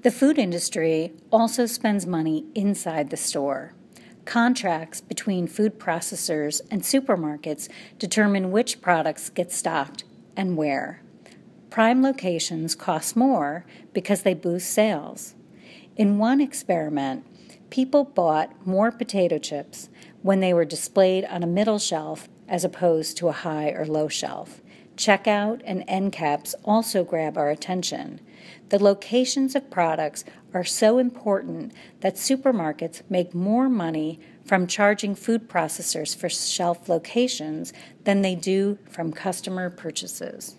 The food industry also spends money inside the store. Contracts between food processors and supermarkets determine which products get stocked and where. Prime locations cost more because they boost sales. In one experiment, people bought more potato chips when they were displayed on a middle shelf as opposed to a high or low shelf. Checkout and end caps also grab our attention. The locations of products are so important that supermarkets make more money from charging food processors for shelf locations than they do from customer purchases.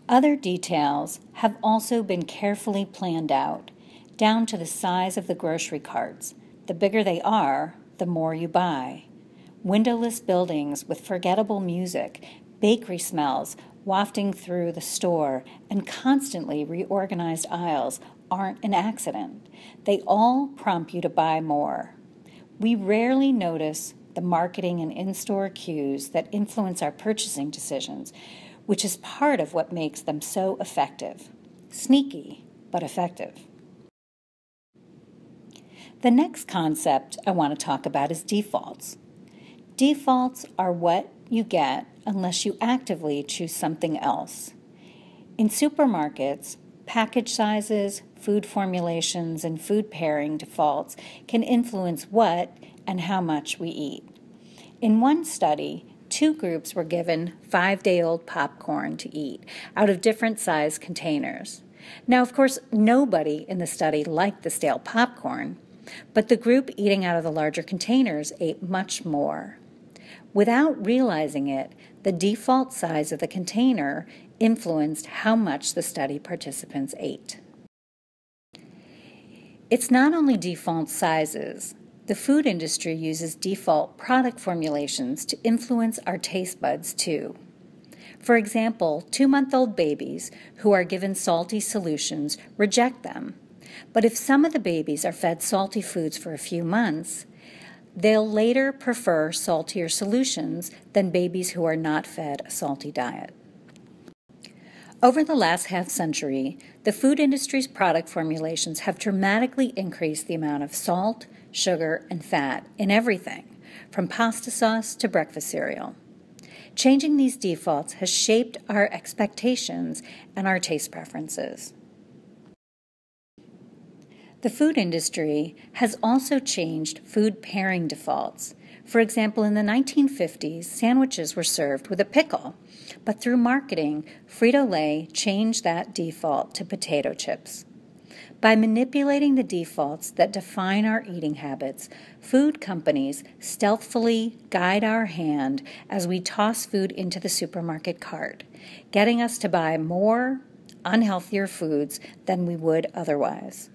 Other details have also been carefully planned out, down to the size of the grocery carts. The bigger they are, the more you buy. Windowless buildings with forgettable music, bakery smells wafting through the store, and constantly reorganized aisles aren't an accident. They all prompt you to buy more. We rarely notice the marketing and in-store cues that influence our purchasing decisions, which is part of what makes them so effective. Sneaky, but effective. The next concept I want to talk about is defaults. Defaults are what you get unless you actively choose something else. In supermarkets, package sizes, food formulations, and food pairing defaults can influence what and how much we eat. In one study, 2 groups were given 5-day-old popcorn to eat out of different size containers. Now, of course, nobody in the study liked the stale popcorn, but the group eating out of the larger containers ate much more. Without realizing it, the default size of the container influenced how much the study participants ate. It's not only default sizes. The food industry uses default product formulations to influence our taste buds too. For example, 2-month-old babies who are given salty solutions reject them. But if some of the babies are fed salty foods for a few months, they'll later prefer saltier solutions than babies who are not fed a salty diet. Over the last half-century, the food industry's product formulations have dramatically increased the amount of salt, sugar, and fat in everything, from pasta sauce to breakfast cereal. Changing these defaults has shaped our expectations and our taste preferences. The food industry has also changed food pairing defaults. For example, in the 1950s, sandwiches were served with a pickle, but through marketing, Frito-Lay changed that default to potato chips. By manipulating the defaults that define our eating habits, food companies stealthily guide our hand as we toss food into the supermarket cart, getting us to buy more unhealthier foods than we would otherwise.